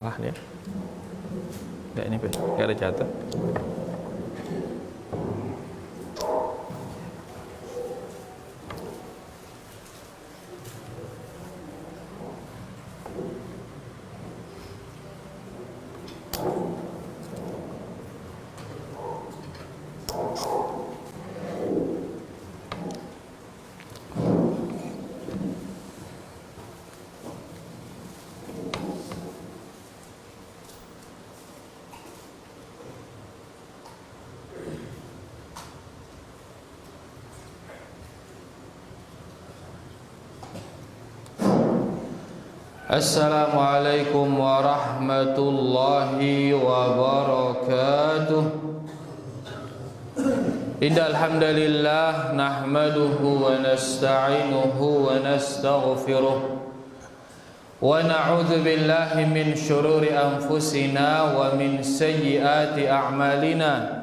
Lah dia. Enggak ini, Pak. Enggak ada catat. Assalamualaikum warahmatullahi wabarakatuh. Innal hamdalillah nahmaduhu wa nasta'inuhu wa nastaghfiruh wa na'udzu billahi min shururi anfusina wa min sayyiati a'malina.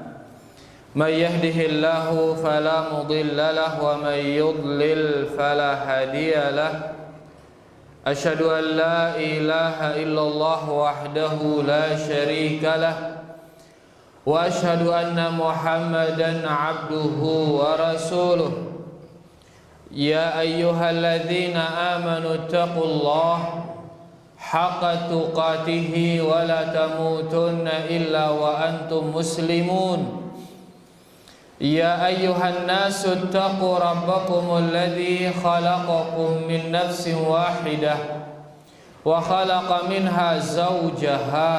May yahdihillahu fala mudilla lahu wa may yudlil fala hadiya lahu. Asyhadu an la ilaha illallah wahdahu la syarika lah wa asyhadu anna Muhammadan abduhu wa rasuluh. Ya ayyuhalladzina amanu taqullaha haqqa tuqatih wa la tamutunna illa wa antum muslimun. Ya ayyuhan nasu ittaqu rabbakumul ladzi khalaqakum min nafsin wahidah wa khalaqa minha zawjaha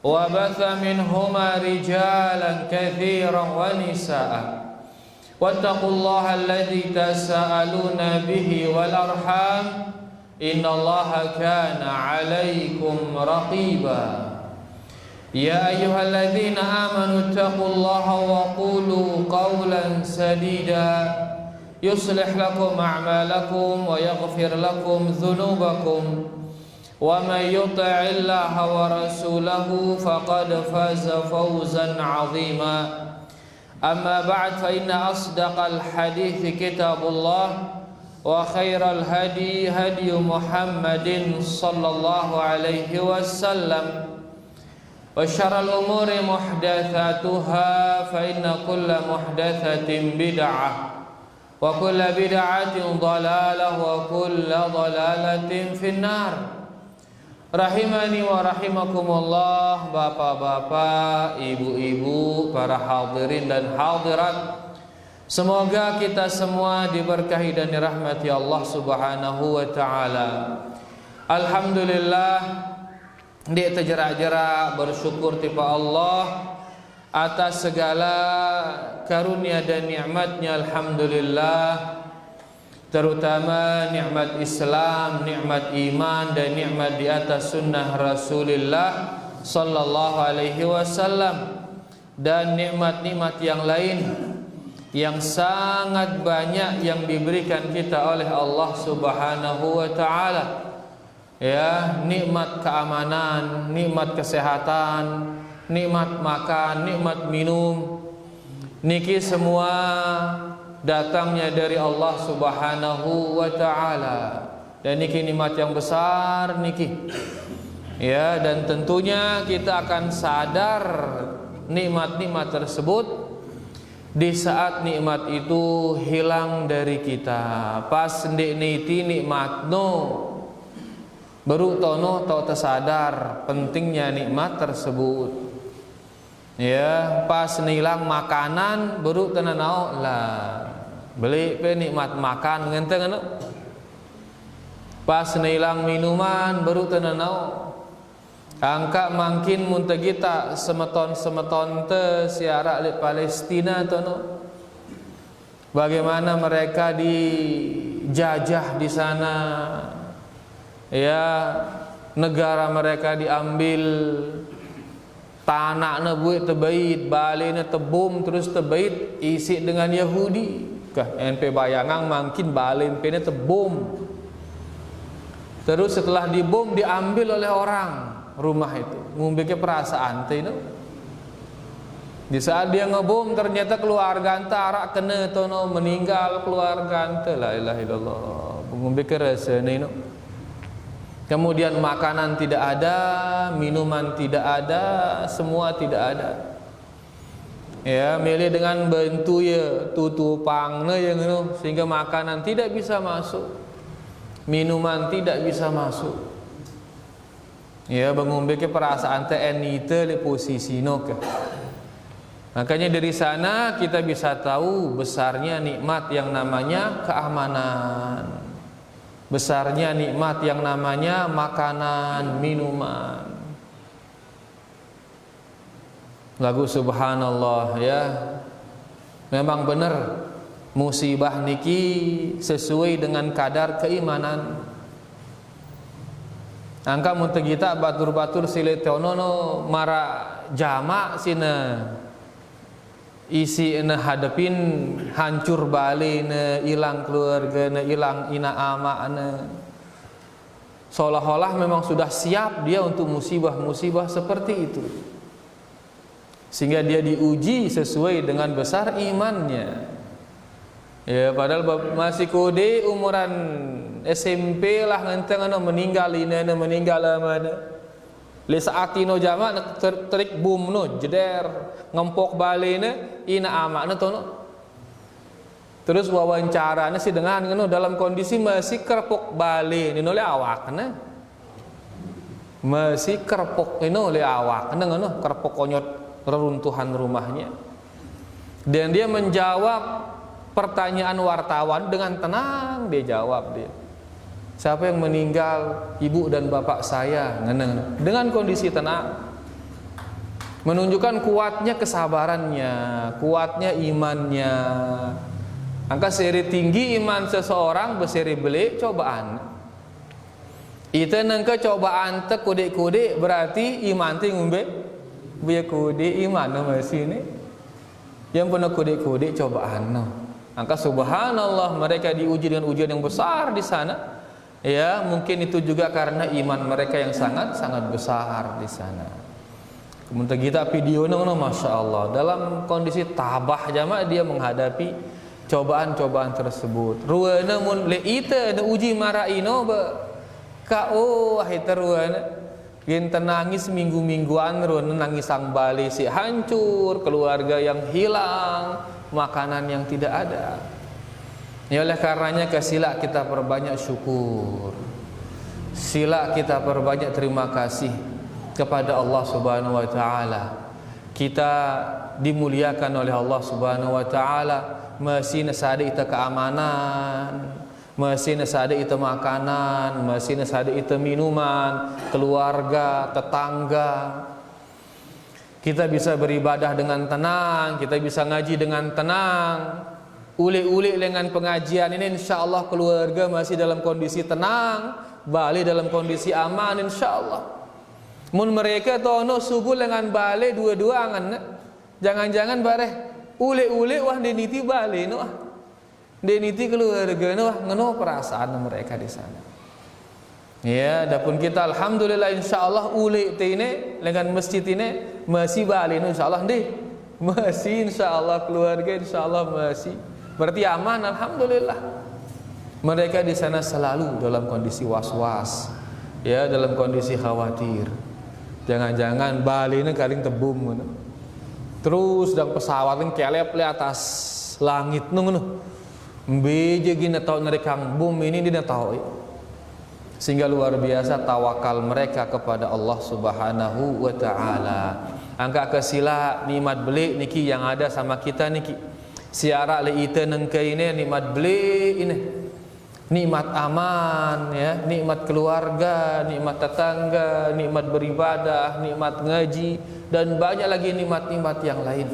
wa batha minhuma rijalan katsiran wa nisaa wattaqullaha alladzi tasaaluna bihi wal arham innallaha kana 'alaikum raqiba. Ya ayyuhalladzina amanu taqullaha wa qulu qawlan sadida yuslih lakum a'malakum wa yaghfir lakum dhunubakum wa may yuti'illaha wa rasulahu faqad faza fawzan 'azima. Amma ba'd, fa inna asdaqal hadithi kitabullah wa khairal hadi hadi Muhammadin sallallahu alaihi wasallam wa syarrul umuri muhdatsatuha fa inna kulla muhdatsatin bid'ah wa kulla bid'atin dhalalah wa kulla dhalalatin finnar. Rahimani wa rahimakumullah, bapak-bapak, ibu-ibu, para hadirin dan hadirat, semoga kita semua diberkahi dan dirahmati Allah Subhanahu wa taala. Alhamdulillah, dia terjerak-jerak bersyukur kepada Allah atas segala karunia dan nikmatnya. Alhamdulillah, terutama nikmat Islam, nikmat iman dan nikmat di atas sunnah Rasulullah sallallahu alaihi wasallam, dan nikmat-nikmat yang lain yang sangat banyak yang diberikan kita oleh Allah Subhanahu wa taala. Ya, nikmat keamanan, nikmat kesehatan, nikmat makan, nikmat minum, niki semua datangnya dari Allah Subhanahu wa taala. Dan niki nikmat yang besar niki. Ya, dan tentunya kita akan sadar nikmat-nikmat tersebut di saat nikmat itu hilang dari kita. Pas niti nikmat baru tono tau tersadar pentingnya nikmat tersebut. Ya, pas nilang makanan baru tenanau lah beli pe nikmat makan ngenteng anu. Pas nilang minuman baru tenanau angka mangkin muntah kita semeton te siara di Palestina tono. Bagaimana mereka dijajah di sana. Ya, negara mereka diambil, tanahnya buat tebait, balenya tebum terus tebait isi dengan Yahudi. Kah NP bayangan makin balen pene tebum. Terus setelah dibom diambil oleh orang rumah itu. Ngumbeke perasaan teh itu. Di saat dia ngebom ternyata keluarga antara kena tono meninggal keluarga ante, la ilaha illallah. Ngumbeke rasa ini. Kemudian makanan tidak ada, minuman tidak ada, semua tidak ada. Ya, milih dengan bentu ya tutupangna yang itu, sehingga makanan tidak bisa masuk, minuman tidak bisa masuk. Ya, mengumbe ke perasaan TNI di posisi nok. Makanya dari sana kita bisa tahu besarnya nikmat yang namanya keamanan, besarnya nikmat yang namanya makanan, minuman. Lagu subhanallah ya. Memang benar musibah niki sesuai dengan kadar keimanan. Angka muntah kita batur-batur siletonono mara jama sina isi ena hadapin hancur bali ne hilang keluarga ne hilang ina ama ne, seolah-olah memang sudah siap dia untuk musibah-musibah seperti itu, sehingga dia diuji sesuai dengan besar imannya. Ya, padahal masih kode umuran SMP lah ngenteng ana meninggal ina meninggal mana. Le saatino jama terik bum no jeder ngempok balene ina amakna tono. Terus wawancaranya sih dengan ngono dalam kondisi masih kerpok bale nino le awakna. Masih kerpok nino le awakna ngono kerpok konyot reruntuhan rumahnya. Dan dia menjawab pertanyaan wartawan dengan tenang, dia jawab dia. Siapa yang meninggal? Ibu dan bapak saya. Dengan kondisi tenang, menunjukkan kuatnya kesabarannya, kuatnya imannya. Angka seri tinggi iman seseorang berseri beli cobaan. Itu nengke cobaan te kode-kode berarti iman te ngumbe biar kode iman masih ini. Yang pernah kode-kode cobaan. Angka subhanallah mereka diuji dengan ujian yang besar di sana. Ya, mungkin itu juga karena iman mereka yang sangat-sangat besar di sana. Kemudian kita video nono, masya Allah, dalam kondisi tabah jamaah dia menghadapi cobaan-cobaan tersebut. Ruana mun le ite na uji maraino be ka hita ruana gin tenangis minggu-mingguan ruana nangis sang bali si hancur, keluarga yang hilang, makanan yang tidak ada. Ya, oleh karenanya sila kita perbanyak syukur, sila kita perbanyak terima kasih kepada Allah Subhanahu wa taala. Kita dimuliakan oleh Allah Subhanahu wa taala, masih nasada ita keamanan, masih nasada ita makanan, masih nasada ita minuman, keluarga, tetangga. Kita bisa beribadah dengan tenang, kita bisa ngaji dengan tenang. Uli-uli dengan pengajian ini insyaallah keluarga masih dalam kondisi tenang, balik dalam kondisi aman insyaallah. Mun mereka tono subuh dengan balik dua-dua angan, jangan-jangan bareh uli-uli wah deniti balik no, deniti keluarga no, ngono perasaan mereka di sana. Ya, adapun kita alhamdulillah insyaallah uli ini dengan masjid ini masih balik no insyaallah deh, masih insyaallah keluarga insyaallah masih. Berarti aman, alhamdulillah. Mereka di sana selalu dalam kondisi was-was, ya, dalam kondisi khawatir. Jangan-jangan Bali ini kaling tebum, terus dan pesawat yang kelep di atas langit nung, beje gini tahu nerekang bum ini dia tahu, sehingga luar biasa tawakal mereka kepada Allah Subhanahu wa taala. Angka kesila nikmat beli niki yang ada sama kita niki. Siara le ite nengke ini nikmat beli ini, nikmat aman ya, nikmat keluarga, nikmat tetangga, nikmat beribadah, nikmat ngaji dan banyak lagi nikmat-nikmat yang lain.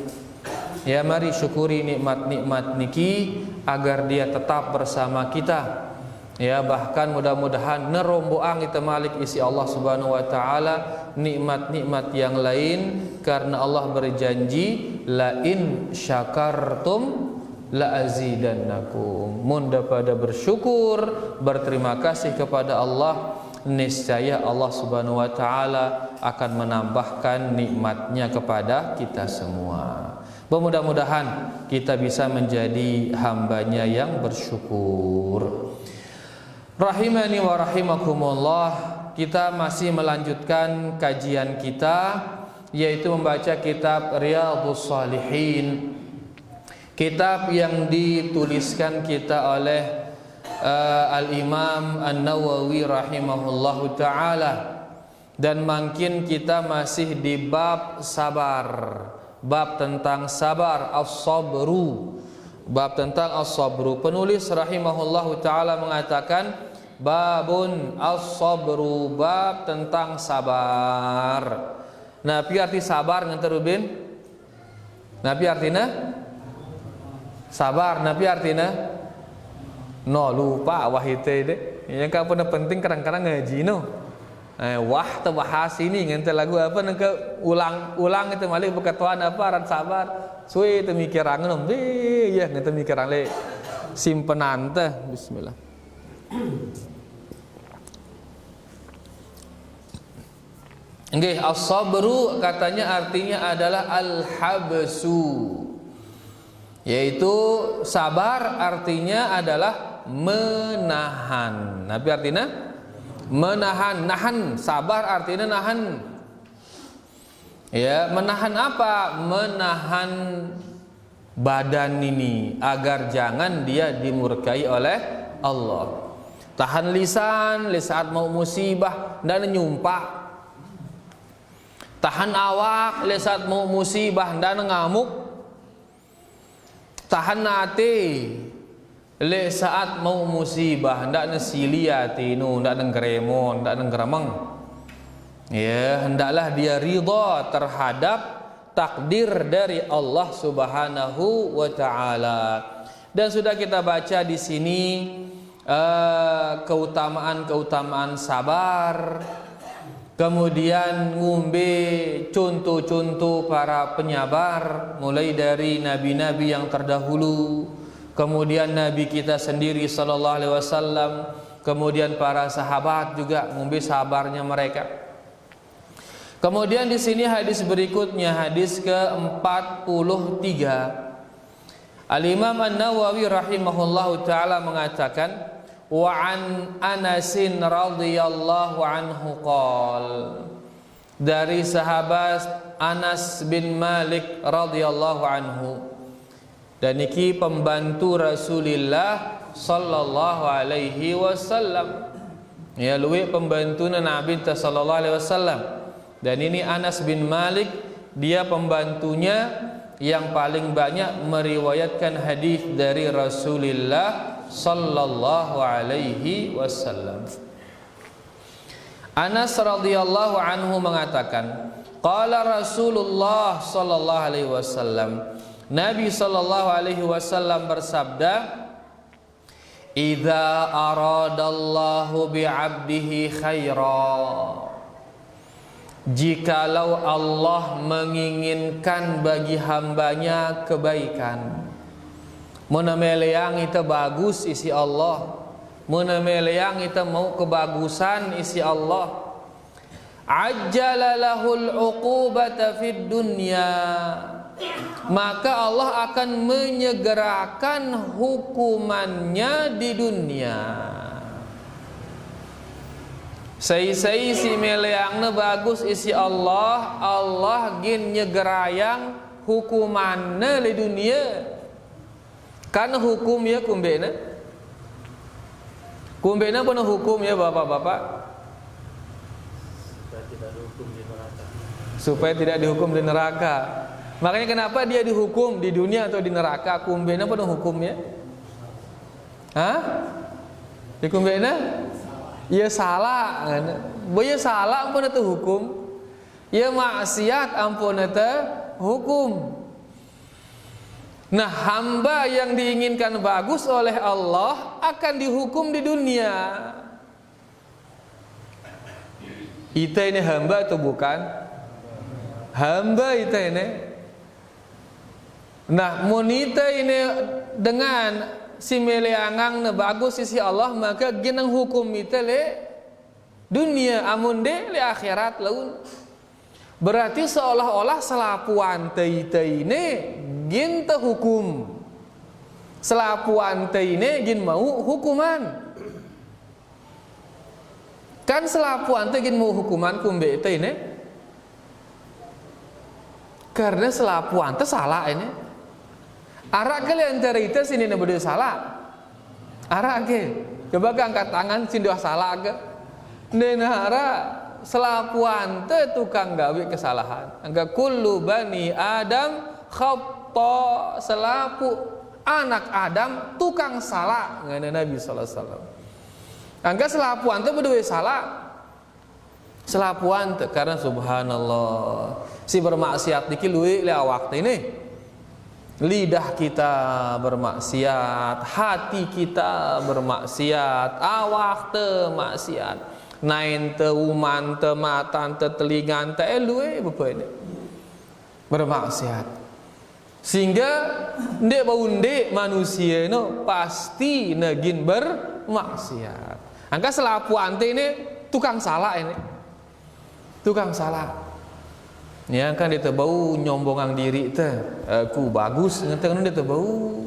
Ya, mari syukuri nikmat-nikmat niki agar dia tetap bersama kita. Ya, bahkan mudah-mudahan neromboang kita malik isi Allah Subhanahu wa taala nikmat-nikmat yang lain, karena Allah berjanji la in syakartum la azidannakum. Mun pada bersyukur, berterima kasih kepada Allah, niscaya Allah Subhanahu wa taala akan menambahkan nikmatnya kepada kita semua. Mudah-mudahan kita bisa menjadi hambanya yang bersyukur. Rahimani wa rahimakumullah. kita masih melanjutkan kajian kita, yaitu membaca kitab Riyadhus Shalihin, kitab yang dituliskan kita oleh Al-Imam An-Nawawi rahimahullahu ta'ala. Dan makin kita masih di bab sabar, bab tentang sabar, as-sabru, bab tentang as-sabru. Penulis rahimahullahu ta'ala mengatakan, babun as-sabru, bab tentang sabar. Nah, pi arti sabar ngan terubin? Nah, pi artina sabar, nah pi artina no lupa wahite deh. Yang kapan penting kadang-kadang ngaji no. Wah terbahas ini ngan lagu apa nang ulang itu malik berkatuan apa aran sabar. Suwe teu mikirang no. Ya ngan mikirang le simpenan teh. Bismillah. Nggih, as-sabru katanya artinya adalah al-habsu, yaitu sabar artinya adalah menahan. Nabi artinya menahan, nahan. Sabar artinya nahan. Ya, menahan apa? Menahan badan ini agar jangan dia dimurkai oleh Allah. Tahan lisan saat mau musibah dan nyumpah. Tahan awak saat mau musibah dan ngamuk. Tahan hati saat mau musibah ndak nesilia tinu, ndak nenggeremon, ndak nenggeramang. Ya, hendaklah dia ridha terhadap takdir dari Allah Subhanahu wa taala. Dan sudah kita baca di sini keutamaan-keutamaan sabar. Kemudian ngumbe contoh-contoh para penyabar, mulai dari nabi-nabi yang terdahulu, kemudian nabi kita sendiri sallallahu alaihi wasallam, kemudian para sahabat juga ngumbe sabarnya mereka. Kemudian di sini hadis berikutnya, hadis ke-43. Al-Imam An-Nawawi rahimahullahu taala mengatakan, wa an Anasin radhiyallahu anhu qol, dari sahabat Anas bin Malik radhiyallahu anhu, dan niki pembantu Rasulullah sallallahu alaihi wasallam, ya luwe pembantu Nabi sallallahu alaihi wasallam. Dan ini Anas bin Malik, dia pembantunya yang paling banyak meriwayatkan hadis dari Rasulullah sallallahu alaihi wasallam. Anas radhiyallahu anhu mengatakan, qala Rasulullah sallallahu alaihi wasallam, Nabi sallallahu alaihi wasallam bersabda, idza aradallahu bi'abdihi khaira, jikalau Allah menginginkan bagi hambanya kebaikan, menameleang itu bagus isi Allah, menameleang itu mau kebagusan isi Allah, ajjala lahul uqubata fid dunya, maka Allah akan menyegerakan hukumannya di dunia. Sai-sai si meleangna bagus isi Allah, Allah gin nyegerayang hukumanna di dunia. Karena hukum ya kumbena. Kumbena pun hukum ya bapak-bapak. Supaya tidak dihukum di neraka. Makanya kenapa dia dihukum di dunia atau di neraka? Kumbena pun hukumnya. Hah? Di kumbena? Ya salah, ya salah ampun itu hukum. Ya maksiat ampun itu hukum. Nah, hamba yang diinginkan bagus oleh Allah akan dihukum di dunia. Ita ini hamba atau bukan? Hamba ita ini. Nah, monita ini dengan si meleangang na bagus sisi Allah, maka ginang hukum ita le dunia, amun de le akhirat laun. Berarti seolah-olah selapuan tei ini gin ta hukum, selapuan tei ini gin mau hukuman. Kan selapuan teh gin mau hukuman kumbe teh ini. Karena selapuan teh salah ini. Arak kalian cari itu sini berdua salah. Arak ke. Coba angkat tangan sini salah ke. Nenara selapuan teh tukang gawe kesalahan. Angka kullu bani Adam khata, selapu anak Adam tukang salah ngana Nabi sallallahu alaihi wasallam. Angka selapuan teh berdua salah. Selapuan teh karena subhanallah si bermaksiat diki luwi le awak teh ini. Lidah kita bermaksiat, hati kita bermaksiat, awak teh maksiat. Nain teh uman teh matan teh telingan teh luwe bapa ini. Bermaksiat. Sehingga ndek bau ndek manusia no pasti negin bermaksiat. Angka selapuan teh ini tukang salah ini. Tukang salah. Ya kan dia bau nyombongang diri teh aku bagus ngenteng dia bau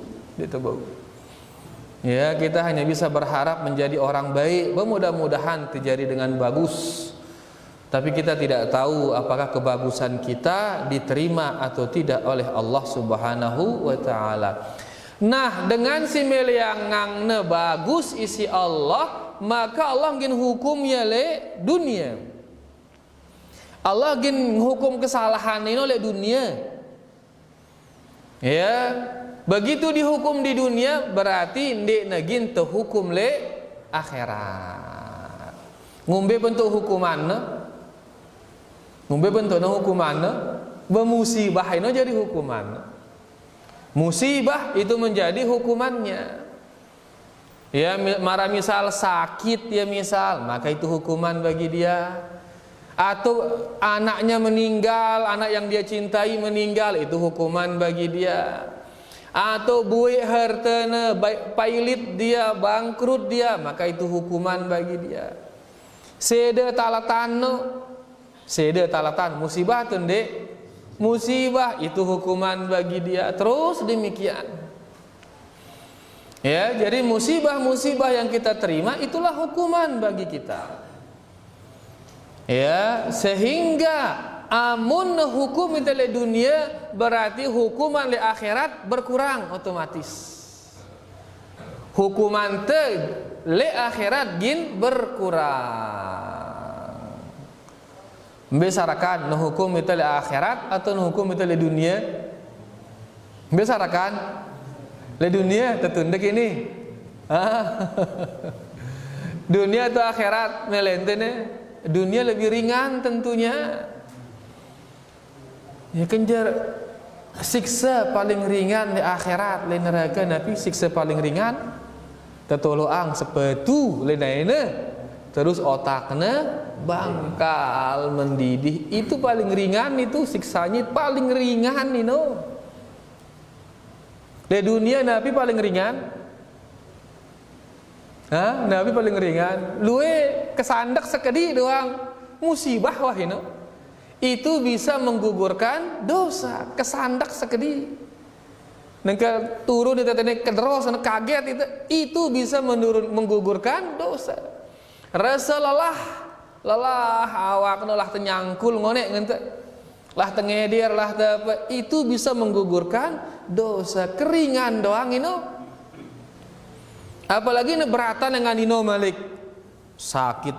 ya kita hanya bisa berharap menjadi orang baik mudah-mudahan terjadi dengan bagus tapi kita tidak tahu apakah kebagusan kita diterima atau tidak oleh Allah Subhanahu wa taala. Nah dengan si meliangang bagus isi Allah maka Allah ingin hukumnya le dunia. Allah ingin hukum kesalahan ini oleh dunia. Ya, begitu dihukum di dunia berarti ndek nagin terhukum le akhirat. Ngombe bentuk hukumanna. Ngombe bentukna hukumanna, bermusibah ini jadi hukumanna. Musibah itu menjadi hukumannya. Ya, mara misal sakit ya misal, maka itu hukuman bagi dia. Atau anaknya meninggal, anak yang dia cintai meninggal, itu hukuman bagi dia. Atau buih hartana pailit dia, bangkrut dia, maka itu hukuman bagi dia. Seda talatan musibah tu ndek, musibah itu hukuman bagi dia. Terus demikian. Ya, jadi musibah-musibah yang kita terima itulah hukuman bagi kita. Ya, sehingga amun hukum itu le dunia berarti hukuman le akhirat berkurang otomatis. Hukuman te le akhirat gin berkurang. Besarakan no hukum itu le akhirat atau no hukum itu le dunia? Besarakan le dunia tertunduk ini. Dunia atau akhirat melentene? Dunia lebih ringan tentunya. Ya kenjar siksa paling ringan di akhirat le neraka nabi siksa paling ringan tetoloang sepetu le naina terus otakna bangkal mendidih itu paling ringan itu siksanya paling ringan no. Di dunia nabi paling ringan. Nabi paling ringan. Luwe kesandak sekedi doang musibah wah ini. Itu bisa menggugurkan dosa. Kesandak sekedi. Nengka turun di tetene kedros kaget itu bisa menggugurkan dosa. Rasa lelah awak lah tenyangkul ngonek ngente. Lah tengedir lah apa itu bisa menggugurkan dosa. Keringan doang ini. Apalagi beratan dengan Nino Malik sakit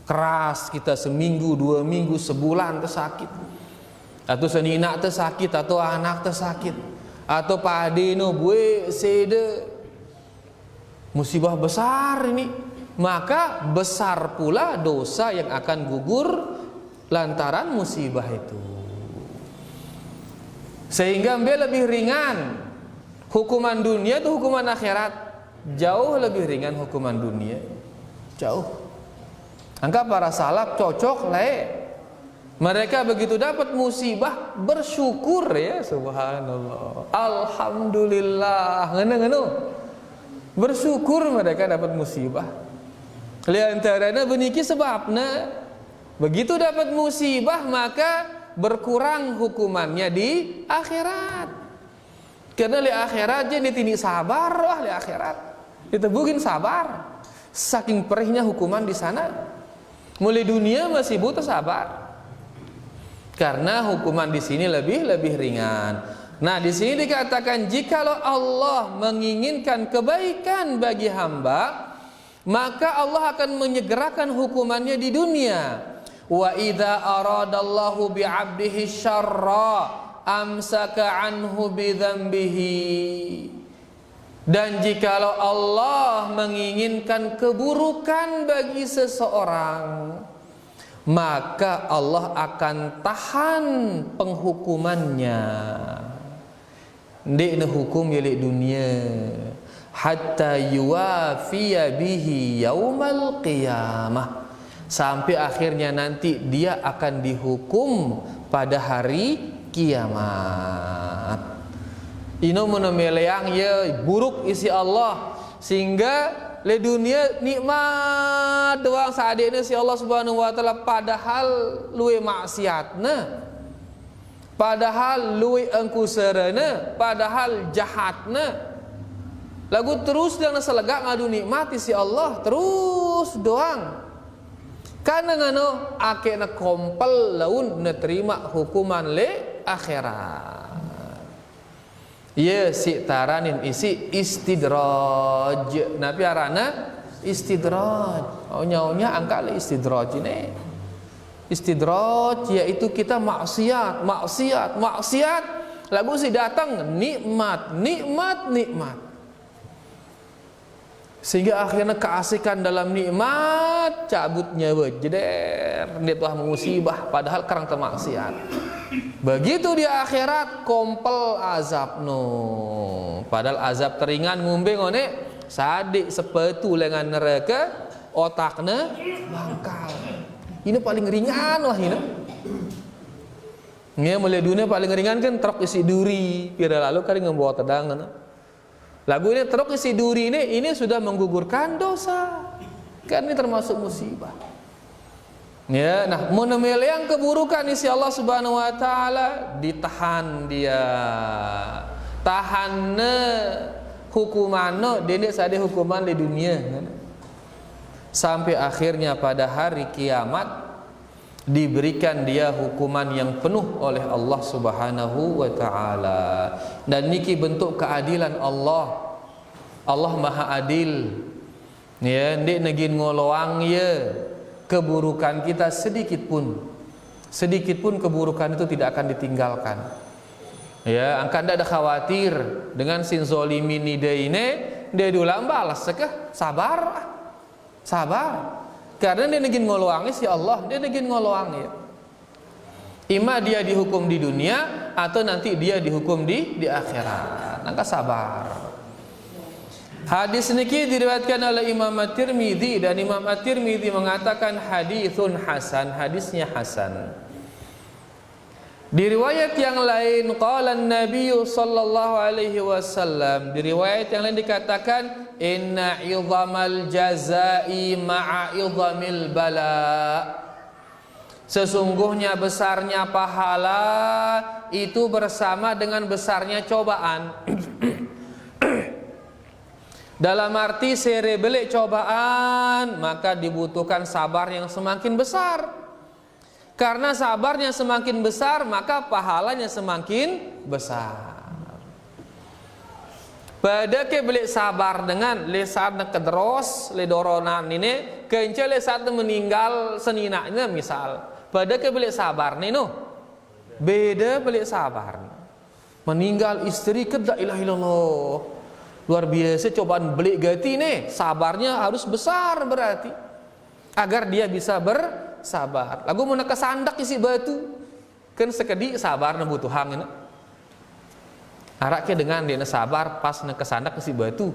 keras kita seminggu, 2 minggu, sebulan tersakit, atau senina tersakit, atau anak tersakit, atau padino bue sede musibah besar ini, maka besar pula dosa yang akan gugur lantaran musibah itu. Sehingga lebih ringan hukuman dunia itu hukuman akhirat. Jauh lebih ringan hukuman dunia. Jauh. Angka para salaf cocok le. Mereka begitu dapat musibah bersyukur ya subhanallah. Alhamdulillah. Ngene-ngene. Bersyukur mereka dapat musibah. Liantarana beniki sebabna begitu dapat musibah maka berkurang hukumannya di akhirat. Karena li akhirat je ditini sabar wah li akhirat. Ditebukin sabar. Saking perihnya hukuman di sana. Mulai dunia masih butuh sabar. Karena hukuman di sini lebih ringan. Nah, di sini dikatakan jikalau Allah menginginkan kebaikan bagi hamba, maka Allah akan menyegerakan hukumannya di dunia. Wa idza aradallahu bi'abdihi syarra amsaka anhu bidzambihi. Dan jikalau Allah menginginkan keburukan bagi seseorang, maka Allah akan tahan penghukumannya. Ndek hukum milik dunia hatta yuwafiya bihi yaumal qiyamah, sampai akhirnya nanti dia akan dihukum pada hari kiamat. Ino menemeleang ya buruk isi Allah, sehingga le dunia nikmat doang seadiknya si Allah Subhanahu wa taala, padahal luwe maksiatna, padahal luwe engkusarana, padahal jahatna. Lagu terus dan selegak ngadu nikmati si Allah terus doang. Karena ngano akena kompel laun neterima hukuman le akhirat. Ya si taranin isi istidraj. Nabi arana istidraj. Nya angka le istidraj ini. Istidraj yaitu kita maksiat. Lagu si datang nikmat. Sehingga akhirnya keasikan dalam nikmat cabut nyawa jeder. Dia telah musibah padahal kerang termaksiat. Begitu di akhirat kompel azab no. Padahal azab teringan ngumbe ngone sadik sepetu lengan neraka otaknya bangkal. Ini paling ringan lah ini. Nge mulai dunia paling ringan kan truk isi duri. Pira lalu kali ngembawa tedangan. Lagu ini truk isi duri ini sudah menggugurkan dosa. Kan ini termasuk musibah. Ya, nah menemeliang keburukan isi Allah Subhanahu wa taala ditahan dia. Tahanna hukumanno dene sade hukuman di dunia. Sampai akhirnya pada hari kiamat diberikan dia hukuman yang penuh oleh Allah Subhanahu wa taala. Dan niki bentuk keadilan Allah. Allah Maha Adil. Ya, ndek negin ngoloang ya. Keburukan kita sedikit pun keburukan itu tidak akan ditinggalkan. Ya, angka ndak ada khawatir dengan sin zolimin ini dia diulang balas sekah sabar. Karena dia negin ngoloangi si Allah, dia negin ngoloangi ya. Ima dia dihukum di dunia atau nanti dia dihukum di akhirat. Angka sabar. Hadis niki diriwayatkan oleh Imam At-Tirmidzi, dan Imam At-Tirmidzi mengatakan haditsun hasan, hadisnya hasan. Di riwayat yang lain qala an-nabiy sallallahu alaihi wasallam, di riwayat yang lain dikatakan inna 'idhamal jazaa'i ma'a 'idhamil bala. Sesungguhnya besarnya pahala itu bersama dengan besarnya cobaan. Dalam arti serebele cobaan, maka dibutuhkan sabar yang semakin besar. Karena sabarnya semakin besar, maka pahalanya semakin besar. Pada ke beli sabar dengan lesat kedros, ledoronan ini, kence lesat meninggal seninaknya misal. Pada ke beli sabar nih no, beda beli sabar. Meninggal istri kedak ilah ilallah. Luar biasa cobaan belik gati nih, sabarnya harus besar berarti agar dia bisa bersabar. Lagu mau kesandak isi batu kan sekedi sabar nebutuhang ini. Araknya dengan dia sabar pas kesandak isi batu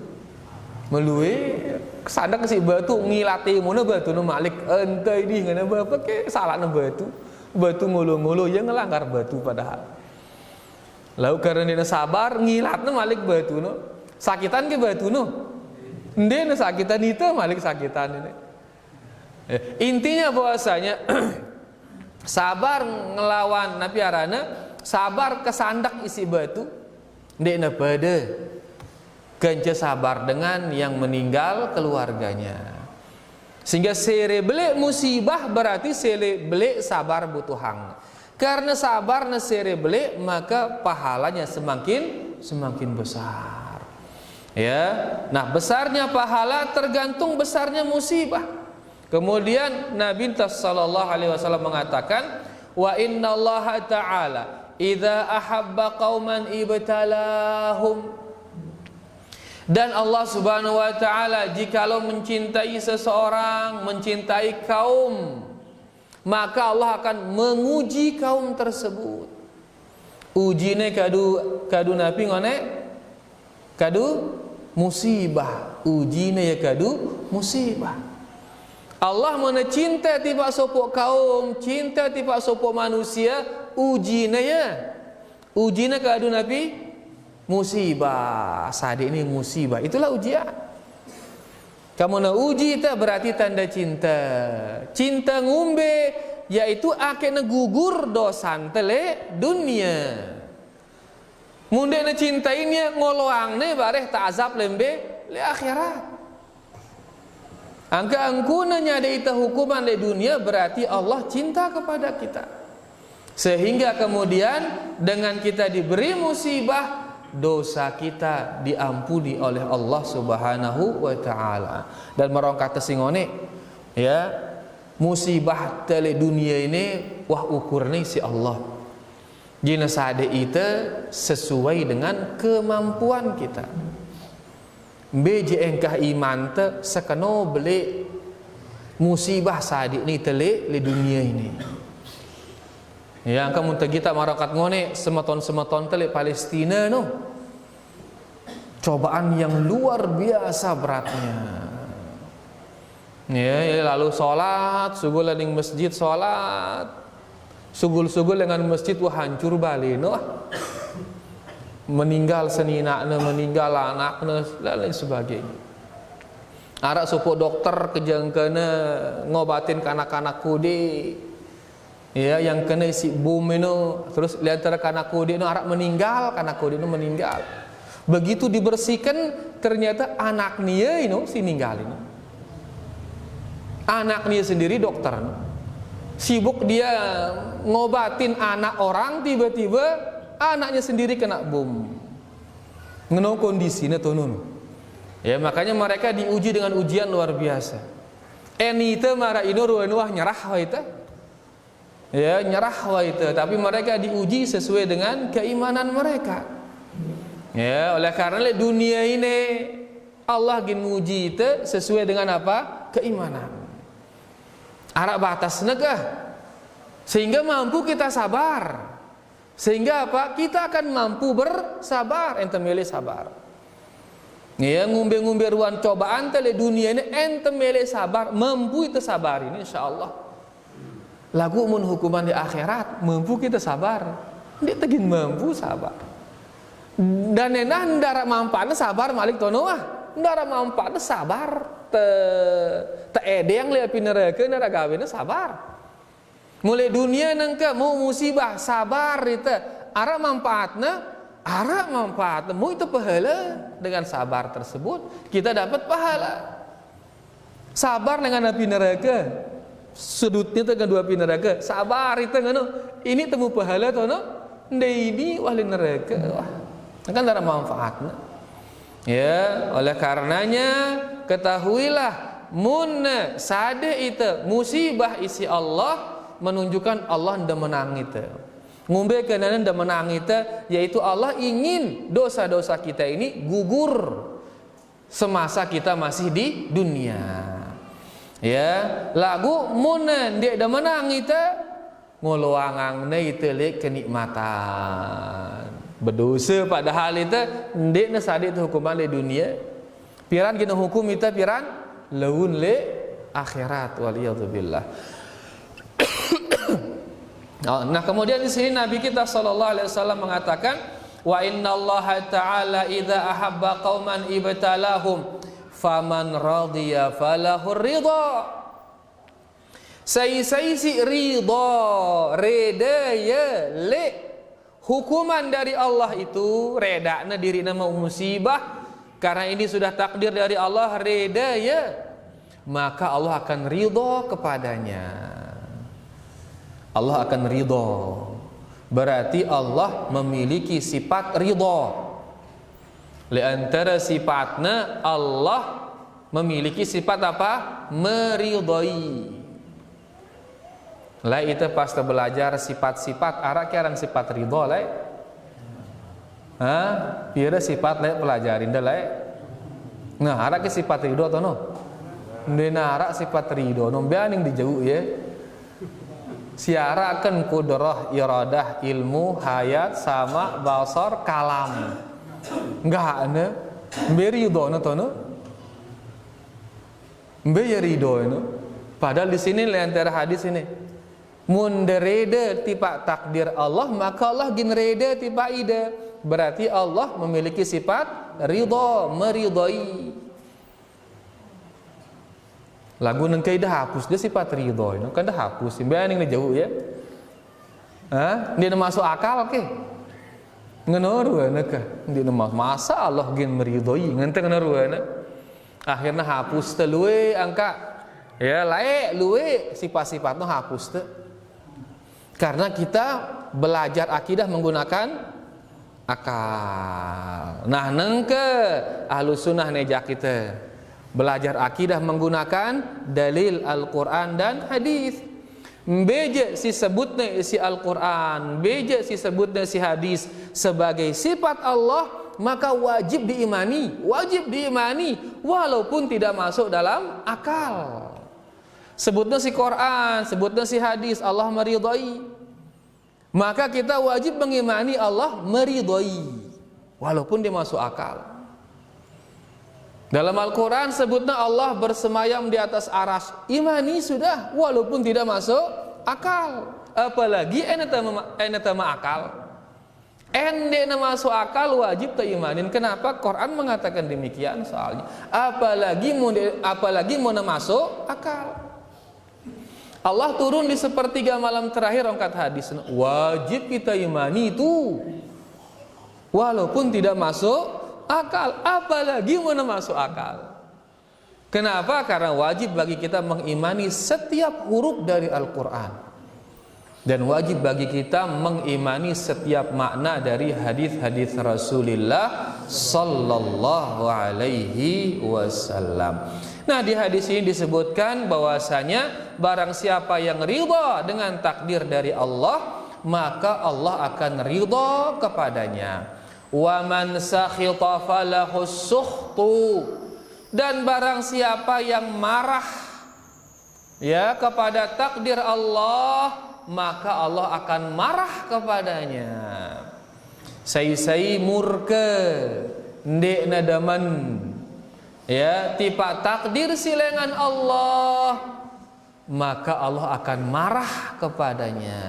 melue kesandak isi batu ngilati mana batu nu malik entai di ngana bapak ke salah batu ngulu-ngulu yang ngelanggar batu padahal. Lalu karena dia sabar ngilatnya malik batu no. Sakitan ke batu no, ndene sakitan itu malik sakitan ini. Intinya bahwasanya sabar ngelawan napi arana, sabar kesandak isi batu, ndene pada kence sabar dengan yang meninggal keluarganya. Sehingga sere belik musibah berarti sere belik sabar butuhang. Karena sabar na sere belik maka pahalanya semakin besar. Ya, nah besarnya pahala tergantung besarnya musibah. Kemudian Nabi sallallahu alaihi wasallam mengatakan, wa innallaha ta'ala idza ahabba qauman ibtalahum. Dan Allah Subhanahu wa taala jikalau mencintai seseorang, mencintai kaum, maka Allah akan menguji kaum tersebut. Ujine kadu nabi ngone kadu musibah, ujine ya kadu musibah. Allah mana cinta tiba sopok kaum, cinta tiba sopok manusia, ujine ya. Ujine kadu nabi musibah, saat ini musibah, itulah ujian. Kamu nak uji itu berarti tanda cinta. Cinta ngumbe yaitu akhirnya gugur dosan tele dunia. Munde na cinta ini ngoloang ne bareh tak azab lembe le akhirat. Angka angkuna nyade ita hukuman le dunia berarti Allah cinta kepada kita. Sehingga kemudian dengan kita diberi musibah, dosa kita diampuni oleh Allah Subhanahu wa taala. Dan merong kata singone ya, musibah tele dunia ini wah ukurnya si Allah. Jina sade ita sesuai dengan kemampuan kita. Beje engkah iman te sekano beli musibah sade ni tele le dunia ini. Yang kamu kita marakat ngone semeton tele Palestina no. Cobaan yang luar biasa beratnya. Ya, lalu sholat, sugul ning masjid sholat, sugul dengan masjid wah hancur balik no. Meninggal seninakna, meninggal anakna dan lain sebagainya. Arak supo dokter kejangkana ngobatin kanak-kanak kudi. Ya, yang kena isi bom itu, terus lihat kanak kudi itu arak meninggal, kanak kudi itu meninggal. Begitu dibersihkan ternyata anaknya ini si ninggal ini. Anaknya sendiri dokter. Sibuk dia ngobatin anak orang, tiba-tiba anaknya sendiri kena bom. Ngeno kondisinya tonun. Ya, makanya mereka diuji dengan ujian luar biasa. Enite mara ino ruanwah nyerah wa ita. Ya, nyerah wa itu, tapi mereka diuji sesuai dengan keimanan mereka. Ya, oleh karena dunia ini Allah ingin menguji itu sesuai dengan apa? Keimanan. Arak batas negah. Sehingga mampu kita sabar. Sehingga apa? Kita akan mampu bersabar. Ente milih sabar. Ya, ngumbe-ngumbe ruang cobaan tele dunia ini ente milih sabar, mampu itu sabar ini insyaallah. Lagu mun hukuman di akhirat mampu kita sabar. Dia tegin mampu sabar. Dan enah ndara manfaatnya sabar malik tono ah. Ndara manfaatnya sabar. Te edeng lihat neraka ndara gawena sabar. Mulai dunia nangka mau musibah sabar itu. Ara manfaatnya mu itu pahala. Dengan sabar tersebut kita dapat pahala. Sabar dengan api neraka. Sudutnya dengan dua api neraka. Sabar itu ngono. Ini temu pahala to no. Ini wali neraka. Wah. Kan ada manfaatnya. Ya, oleh karenanya ketahuilah mun sade itu musibah isi Allah menunjukkan Allah ndak menang itu. Ngumbe kenana ndak menang itu yaitu Allah ingin dosa-dosa kita ini gugur semasa kita masih di dunia. Ya, lagu munen dia dah menang itu ngoloangang itu lek kenikmatan. Berdosa padahal itu ndek na sadik tu hukuman le dunia. Piran kena hukum itu piran laun le akhirat waliyadzubillah. Nah, kemudian di sini Nabi kita sallallahu alaihi wasallam mengatakan wa innallaha ta'ala idza ahabba qauman ibtalahum faman radiya falahur ridha. Sai si ridha reda ya le hukuman dari Allah itu redakna diri nama musibah karena ini sudah takdir dari Allah reda ya. maka Allah akan ridho kepadanya. Allah akan ridho. Berarti Allah memiliki sifat ridho. Di antara sifatnya Allah memiliki sifat apa? Meridhoi. Lah itu pas belajar sifat-sifat ara kiaran sifat ridho lah. Pira sifat lah pelajarin dah lah. Nah, ara ke sifat ridho atau no? Dena ara sifat ridho no beaning dijauh ya. Siarakan kudrah, iradah, ilmu, hayat, sama, basar, kalam. Enggak ne? Mbe ridho no to no? Mbe ya ridho no. Padahal di sini antara hadis ini mun derede tipa takdir Allah, maka Allah gin rede tipa ide. Berarti Allah memiliki sifat ridho, meridhoi. Lagu nang kay dah hapus dia sifat ridho, no kan dah hapus. Imbaning na jauh ya. Dia na masuk akal ke? Ngenoruana ka? Dia na masa Allah gin meridhoi, ngante ngenoruana. Akhirnya hapus teh luwe angka. Ya lae luwe sifat-sifatnya hapus teh. Karena kita belajar akidah menggunakan akal. Nah, nengke ahlus sunnah nejak kita belajar akidah menggunakan dalil Al-Quran dan hadis. Beje si sebutnya si Al-Quran, beje si sebutnya si hadis sebagai sifat Allah, maka wajib diimani walaupun tidak masuk dalam akal. Sebutnya si Quran, sebutnya si hadis, Allah meridhai, maka kita wajib mengimani Allah meridhai walaupun dia masuk akal. Dalam Al-Quran sebutnya Allah bersemayam di atas aras, imani sudah walaupun tidak masuk akal. Apalagi enetama akal, ende masuk akal wajib imanin. Kenapa Quran mengatakan demikian? Soalnya apalagi mau masuk akal. Allah turun di sepertiga malam terakhir, angkat hadis, wajib kita imani itu walaupun tidak masuk akal, apalagi mana masuk akal. Kenapa? Karena wajib bagi kita mengimani setiap huruf dari Al-Quran, dan wajib bagi kita mengimani setiap makna dari hadis-hadis Rasulullah sallallahu alaihi wasallam. Nah, di hadis ini disebutkan bahwasanya barang siapa yang ridha dengan takdir dari Allah, maka Allah akan ridha kepadanya. Wa man sakhita falahu sukhtu, dan barang siapa yang marah ya kepada takdir Allah, maka Allah akan marah kepadanya. Sai murka ndek nadaman ya tipa takdir silengan Allah, maka Allah akan marah kepadanya.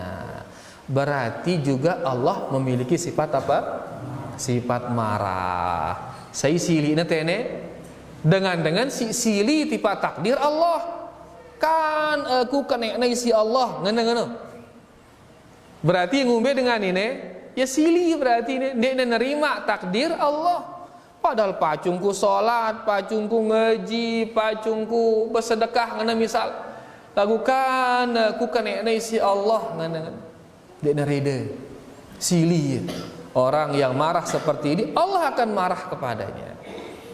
Berarti juga Allah memiliki sifat apa? Sifat marah. Saya sili tene dengan sili tipa takdir Allah. Kan aku kena si Allah ngene. Berarti ngumbe dengan ini ya sili, berarti ini dia nerima takdir Allah. Padahal pacungku sholat, pacungku ngaji, pacungku bersedekah ngene misal. Lakukan aku kena si Allah ngene. Dia nerede sili. Orang yang marah seperti ini, Allah akan marah kepadanya.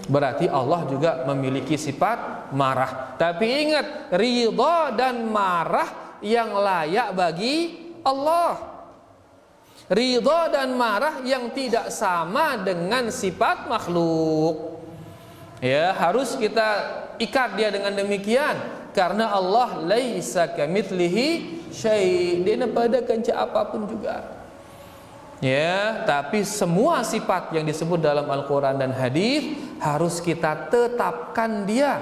Berarti Allah juga memiliki sifat marah. Tapi ingat, ridha dan marah yang layak bagi Allah. Ridha dan marah yang tidak sama dengan sifat makhluk. Ya, harus kita ikat dia dengan demikian. Karena Allah laisa kamitslihi syai'. Dia pada kenca apapun juga. Ya, tapi semua sifat yang disebut dalam Al-Quran dan hadis harus kita tetapkan dia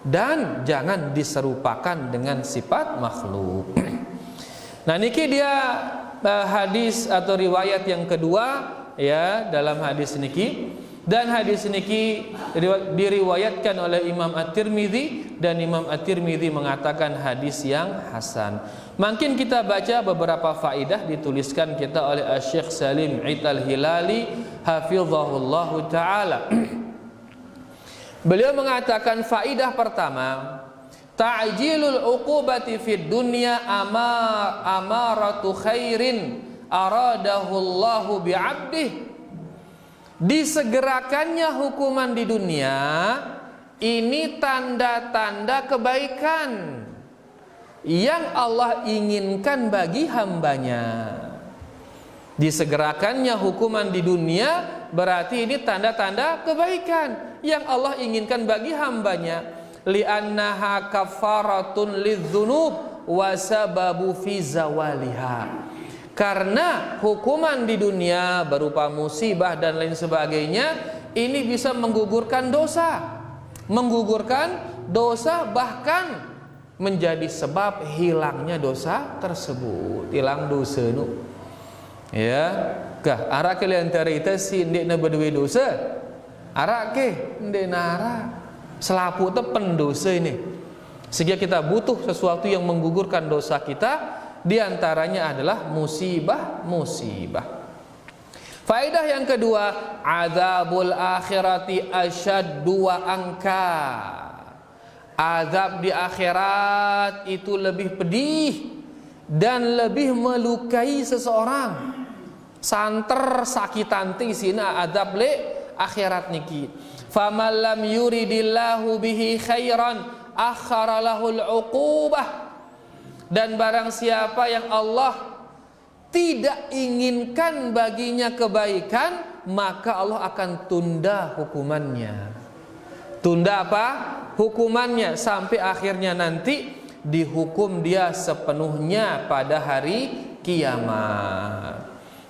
dan jangan diserupakan dengan sifat makhluk. Nah, niki dia hadis atau riwayat yang kedua ya dalam hadis niki, dan hadis niki diriwayatkan oleh Imam At-Tirmidzi, dan Imam At-Tirmidzi mengatakan hadis yang hasan. Mungkin kita baca beberapa faidah dituliskan kita oleh Syekh Salim Id Al-Hilali hafizahullahu taala. Beliau mengatakan faidah pertama, ta'jilul uqubati fid dunya amaratu khairin aradahu Allahu bi'abdih. Disegerakannya hukuman di dunia ini tanda-tanda kebaikan yang Allah inginkan bagi hambanya. Disegerakannya hukuman di dunia berarti ini tanda-tanda kebaikan yang Allah inginkan bagi hambanya. Li'annaha kafaratun lidzunub wa sababu fi zawaliha. Karena hukuman di dunia berupa musibah dan lain sebagainya ini bisa menggugurkan dosa. Menggugurkan dosa, bahkan menjadi sebab hilangnya dosa tersebut. Hilang dosa nu. Ya, kah ara ke antara kita si ndek na berdua dosa. Ara ke ndek nara. Selapu itu pendosa ini. Sehingga kita butuh sesuatu yang menggugurkan dosa kita. Di antaranya adalah musibah. Faedah yang kedua, azabul akhirati asyaddu wa anka. Azab di akhirat itu lebih pedih dan lebih melukai seseorang. Santer sakitanti sina azab le akhirat niki. Faman lam yuridillahu bihi khairan akhara lahul uqubah. Dan barang siapa yang Allah tidak inginkan baginya kebaikan, maka Allah akan tunda hukumannya. Tunda apa? Hukumannya sampai akhirnya nanti dihukum dia sepenuhnya pada hari kiamat.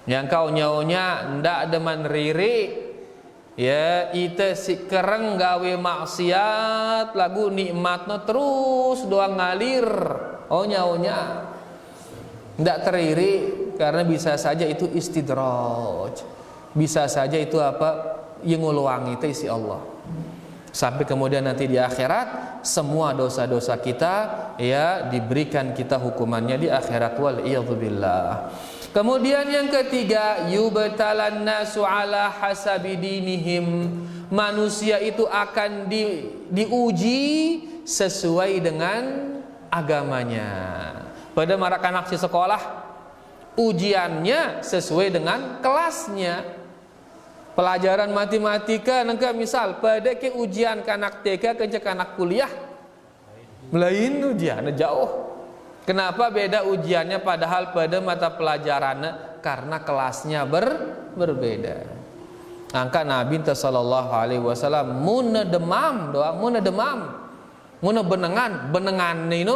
Yang kau nyaunya ndak deman riri, ya ite si kereng gawe maksiat lagu nikmatna terus doang ngalir. Oh nyaunya ndak teriri karena bisa saja itu istidraj. Bisa saja itu apa? Yang nguluwangi itu isi Allah. Sampai kemudian nanti di akhirat semua dosa-dosa kita ya diberikan kita hukumannya di akhirat wal iyadzubillah. Kemudian yang ketiga, yubtalan nasu ala hasabi dinihim. Manusia itu akan diuji sesuai dengan agamanya. Pada marak anak di sekolah, ujiannya sesuai dengan kelasnya. Pelajaran matematika nengka misal pada ke ujian kanak TK ke anak kuliah lain ujian jauh. Kenapa beda ujiannya padahal pada mata pelajarannya? Karena kelasnya berbeda. Angka Nabi sallallahu alaihi wasallam mun demam doa mun demam mun benengan ini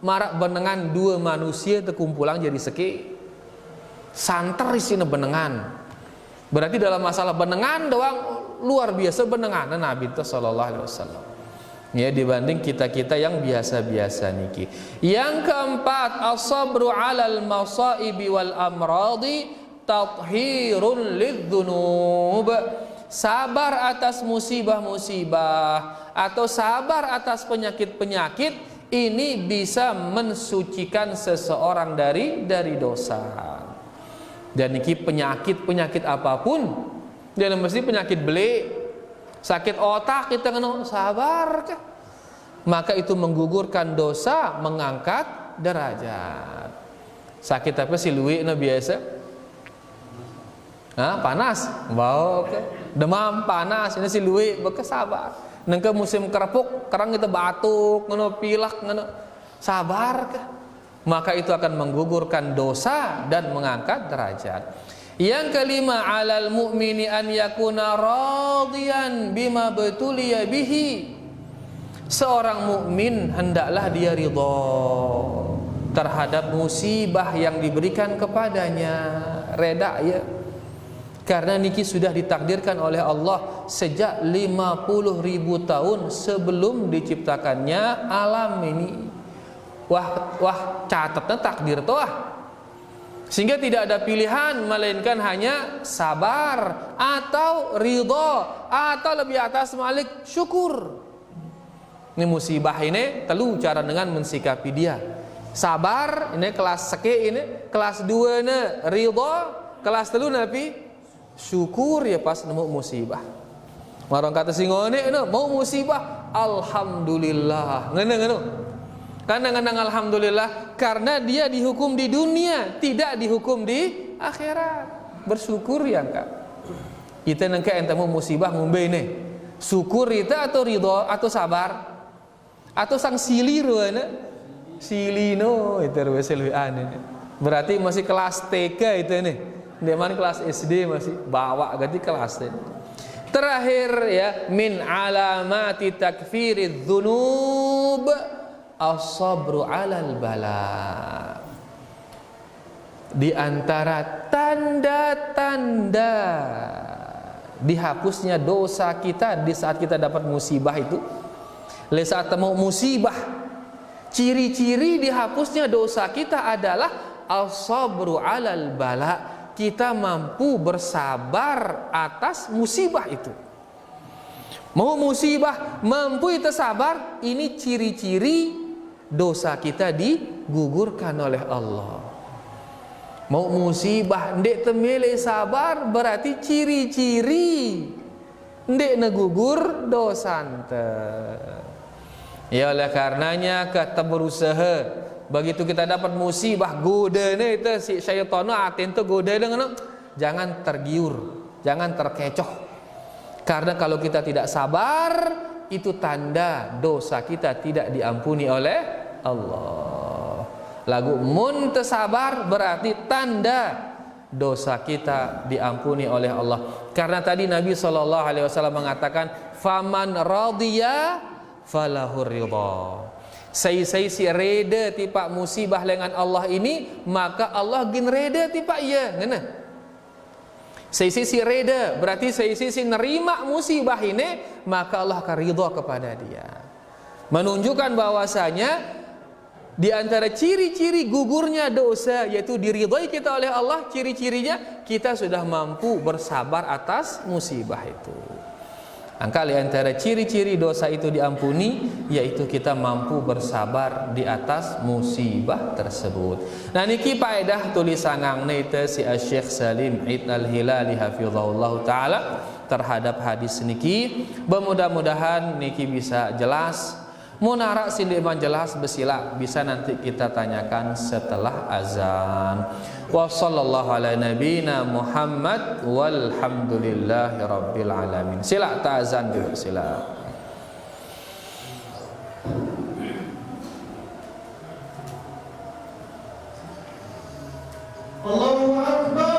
marak benengan dua manusia terkumpulang jadi seki santer isina benengan. Berarti dalam masalah benengan doang luar biasa benengan Nabi sallallahu alaihi wasallam. Ya dibanding kita-kita yang biasa-biasa niki. Yang keempat, as-sabru 'alal masaibi wal amradi tathhirun lidzunub. Sabar atas musibah-musibah atau sabar atas penyakit-penyakit ini bisa mensucikan seseorang dari dosa. Dan niki penyakit apapun, jangan mesti penyakit beli. Sakit otak kita kena sabar kah? Maka itu menggugurkan dosa, mengangkat derajat. Sakit apa sih luwi no biasa? Panas, bau ke? Demam panas, ini si luwi bekas sabar. Nengke musim kerepuk, kerang kita batuk, ngono pilak, ngono sabar kah? Maka itu akan menggugurkan dosa dan mengangkat derajat. Yang kelima, alal mu'mini an yakuna radiyan bima betuliya bihi. Seorang mukmin hendaklah dia ridha terhadap musibah yang diberikan kepadanya, reda ya. Karena niki sudah ditakdirkan oleh Allah sejak 50.000 tahun sebelum diciptakannya alam ini. Wah catatnya takdir toh. Sehingga tidak ada pilihan melainkan hanya sabar atau ridha atau lebih atas malik syukur. Ini musibah ini telu cara dengan mensikapi dia. Sabar ini kelas seke ini, kelas 2 ne ridha, kelas 3 napi syukur ya pas nemu musibah. Marang kata singone mau musibah alhamdulillah. Ngene. Kadang-kadang alhamdulillah karena dia dihukum di dunia, tidak dihukum di akhirat. Bersyukur ya Kak. Kita nangka entamu musibah ngombe nih. Syukur kita atau ridho atau sabar? Atau sang siliro ana? Silino itu lebih aneh. Berarti masih kelas TK itu nih. Deman kelas SD masih bawa ganti kelas ini. Terakhir ya, min alamati takfiridz dzunub as-sabru 'alal bala. Di antara tanda-tanda dihapusnya dosa kita di saat kita dapat musibah itu, le saat mau musibah, ciri-ciri dihapusnya dosa kita adalah as-sabru 'alal bala. Kita mampu bersabar atas musibah itu. Mau musibah, mampu kita sabar, ini ciri-ciri dosa kita digugurkan oleh Allah. Mau musibah, ndek temele sabar, berarti ciri-ciri ndek negugur dosa ante. Ya oleh karenanya kita berusaha. Begitu kita dapat musibah, goda ni itu si syaitan aten tu goda dengan jangan tergiur, jangan terkecoh. Karena kalau kita tidak sabar, itu tanda dosa kita tidak diampuni oleh Allah. Lagu mun tersabar berarti tanda dosa kita diampuni oleh Allah. Karena tadi Nabi SAW mengatakan, faman radhiya falahur ridha. Saya si reda tipak musibah dengan Allah ini, maka Allah gin reda tipak ya, ngena. Saya si reda berarti saya si nerima musibah ini, maka Allah akan ridha kepada dia. Menunjukkan bahwasanya di antara ciri-ciri gugurnya dosa yaitu diridhai kita oleh Allah, ciri-cirinya kita sudah mampu bersabar atas musibah itu. Angka di antara ciri-ciri dosa itu diampuni yaitu kita mampu bersabar di atas musibah tersebut. Nah niki faedah tulisan nita si Syekh Salim Eid Al-Hilali hafizahullah taala terhadap hadis niki. Mudah-mudahan niki bisa jelas. Munara sindiman jelas besila bisa nanti kita tanyakan setelah azan. Wa sallallahu ala nabiyina Muhammad walhamdulillahi rabbil alamin. Sila ta'azan dulu sila. Allahu akbar.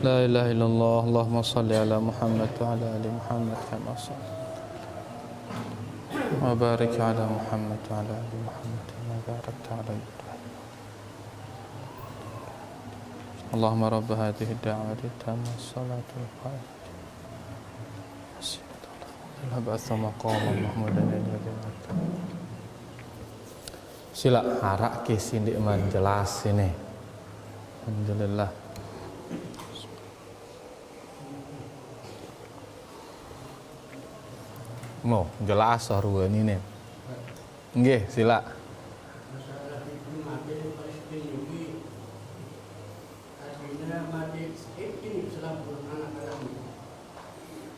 La ilaha illallah. Allahumma salli ala Muhammad wa ala ali Muhammad kama salli wa barik ala Muhammad wa ala ali Muhammad kama barakta ala Ibrahim. Allahumma rabb hadhihi ad-da'wati at-tammah as-salatu al-qa'imah wa ba'atha maqaman mahmudan alladhi. Sila harak ke sindik man jelas ini. Alhamdulillah. Mau jelas soruan ini. Nggih, sila.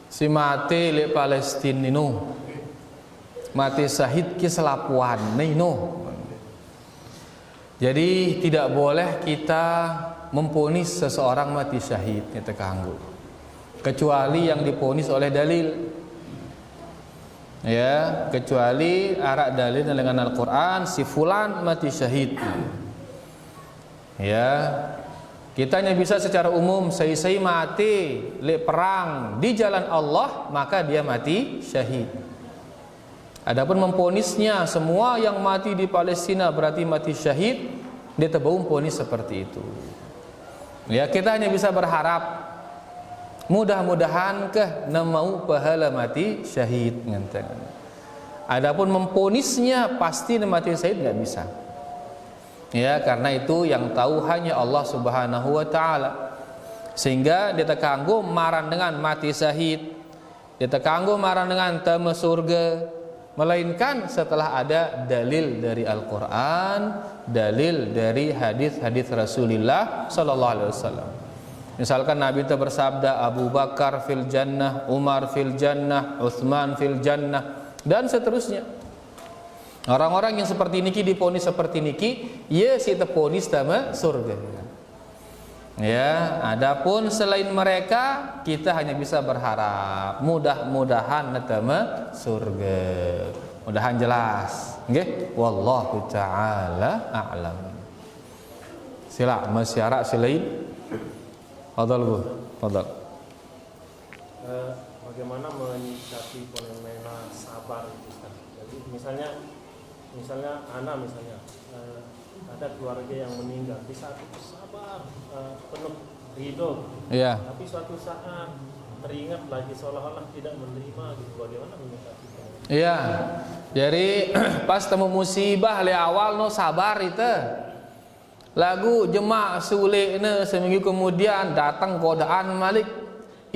Si mati le Palestina ini, mati syahid ki selapuan ini. Jadi tidak boleh kita memponis seseorang mati syahid kita kanggo, kecuali yang diponis oleh dalil. Ya, kecuali arak dalil dengan Al-Quran si fulan mati syahid. Ya, kita hanya bisa secara umum saya mati le perang di jalan Allah maka dia mati syahid. Adapun memponisnya semua yang mati di Palestina berarti mati syahid, dia terbau ponis seperti itu. Ya, kita hanya bisa berharap mudah-mudahan mau pahala mati syahid ngenteng. Adapun memponisnya pasti mati syahid nggak bisa. Ya, karena itu yang tahu hanya Allah Subhanahu wa taala. Sehingga dia terkanggo maran dengan mati syahid, dia terkanggo maran dengan tama surga, melainkan setelah ada dalil dari Al-Qur'an, dalil dari hadis-hadis Rasulullah sallallahu alaihi wasallam. Misalkan Nabi itu bersabda Abu Bakar fil jannah, Umar fil jannah, Utsman fil jannah, dan seterusnya. Orang-orang yang seperti niki diponis seperti niki, ya si terponis sama surga. Ya, adapun selain mereka kita hanya bisa berharap mudah-mudahan netama surga. Mudahan jelas. Nggih, wallahu taala a'lam. Sila masyarakat selain Fadal Bu, fadal. Bagaimana menyikapi fenomena sabar itu, Ustaz? Jadi misalnya anak ada keluarga yang meninggal, di saat itu sabar, penuh ridho. Iya. Tapi suatu saat teringat lagi seolah-olah tidak menerima gitu. Bagaimana menyikapinya? Iya. Jadi pas temu musibah le awal no sabar itu. Lagu jemaah sulik ne seminggu kemudian datang godaan Malik.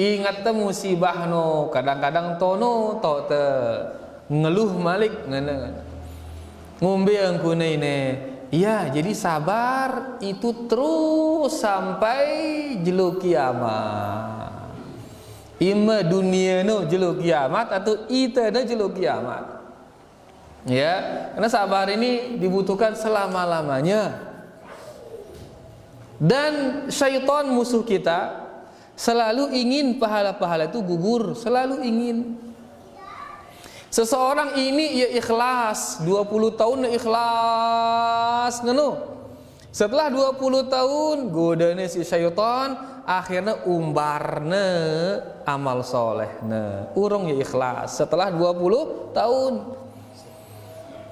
ingat te musibah no, kadang-kadang tono to te ngeluh malik ngene. Ngombe angku ne. Iya, jadi sabar itu terus sampai jelo kiamat. Ima dunia no jelo kiamat atau ita no jelo kiamat. Ya, karena sabar ini dibutuhkan selama-lamanya. Dan syaitan musuh kita selalu ingin pahala-pahala itu gugur, selalu ingin. Seseorang ini ia ikhlas 20 tahun ikhlas ngono. Setelah 20 tahun godane si syaitan akhirnya umbarne amal solehne. Urung ya ikhlas setelah 20 tahun.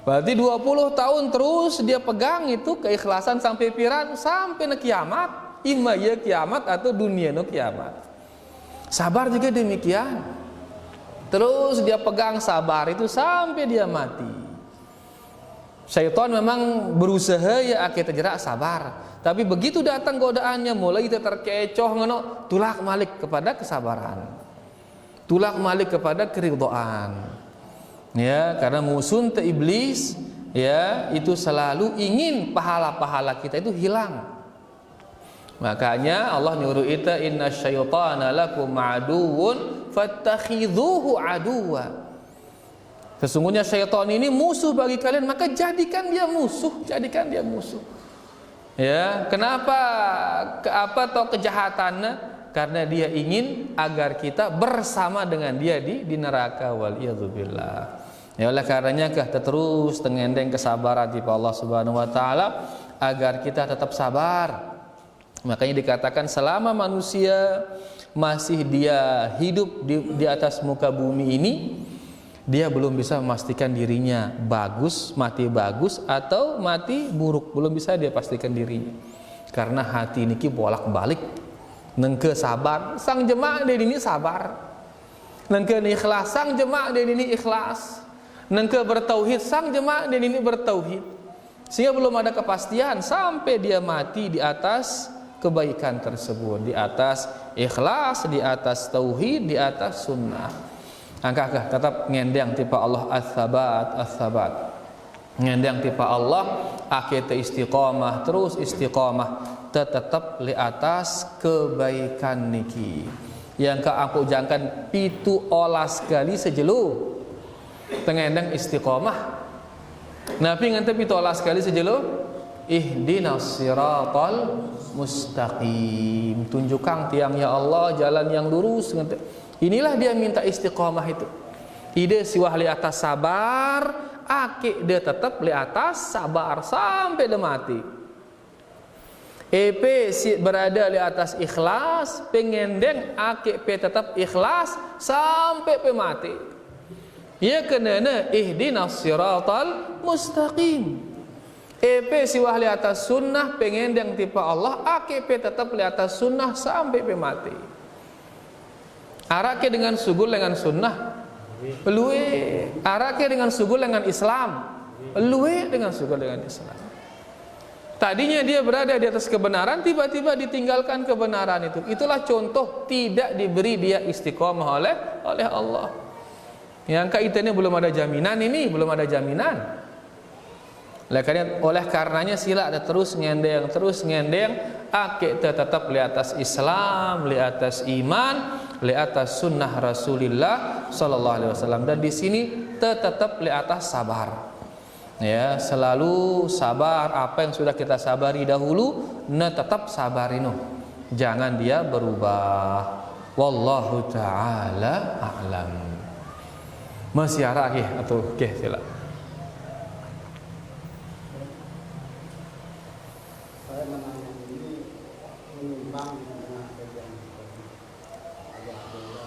Berarti 20 tahun terus dia pegang itu keikhlasan sampai piran sampai na kiamat. Imma ya kiamat atau dunia no kiamat. Sabar juga demikian. Terus dia pegang sabar itu sampai dia mati. Syaitan memang berusaha ya kita jerak sabar. Tapi begitu datang godaannya mulai kita terkecoh ngono, tulak malik kepada kesabaran. Tulak malik kepada keridhaan. Ya, karena musuh te iblis ya itu selalu ingin pahala-pahala kita itu hilang. Makanya Allah nyuruh kita innasyaitana lakum aduwwun fattakhidhuhu aduwa. Sesungguhnya syaitan ini musuh bagi kalian, maka jadikan dia musuh, jadikan dia musuh. Ya, kenapa? Apa atau kejahatannya? Karena dia ingin agar kita bersama dengan dia di neraka waliyadzubillah. Ya oleh karenanya kita terus tengendeng kesabaran di Allah Subhanahu wa taala agar kita tetap sabar. Makanya dikatakan selama manusia masih dia hidup di atas muka bumi ini, dia belum bisa memastikan dirinya bagus, mati bagus atau mati buruk, belum bisa dia pastikan dirinya. Karena hati niki bolak-balik. Nengke sabar, sang jemaah dari ini sabar. Nengke ikhlas, sang jemaah dari ini ikhlas. Nengke bertauhid, sang jemaah dari ini bertauhid. Sehingga belum ada kepastian sampai dia mati di atas kebaikan tersebut, di atas ikhlas, di atas tauhid, di atas sunnah. Angkakah tetap ngendang tipa Allah as-sabat. Ngendang tipa Allah akhirnya istiqamah, terus istiqamah tetap di atas kebaikan niki. Yang aku jangkan pitu olas kali sejelu tengendang istiqamah. Nabi ngante pitu olas kali sejelu ihdinas siratal mustaqim. Tunjukkan tiang ya Allah jalan yang lurus. Inilah dia minta istiqamah itu. Ide siwah li atas sabar, aki dia tetap li atas sabar sampai dia mati. EP si berada di atas ikhlas, pengendeng aki pe tetap ikhlas sampai pe mati. Ya kenana ihdinas siratal mustaqim. EP si wahli atas sunnah pengendeng tipe Allah, aki pe tetap di atas sunnah sampai pe mati. Arake dengan sugul dengan sunnah, luwe. Arake dengan sugul dengan Islam, luwe dengan sugul dengan Islam. Tadinya dia berada di atas kebenaran, tiba-tiba ditinggalkan kebenaran itu. Itulah contoh tidak diberi dia istiqomah oleh Allah. Yang kaitannya belum ada jaminan ini, belum ada jaminan. Oleh karenanya sila ada terus ngendeng, akik tetap di atas Islam, di atas iman, di atas sunnah Rasulullah sallallahu alaihi wasallam. Dan di sini tetap di atas sabar. Ya, selalu sabar apa yang sudah kita sabari dahulu, tetap sabarinu. Jangan dia berubah. Wallahu taala a'lam. Masih ada lagi atau sila. Saya menanya ini menimbang dengan kajian agak beda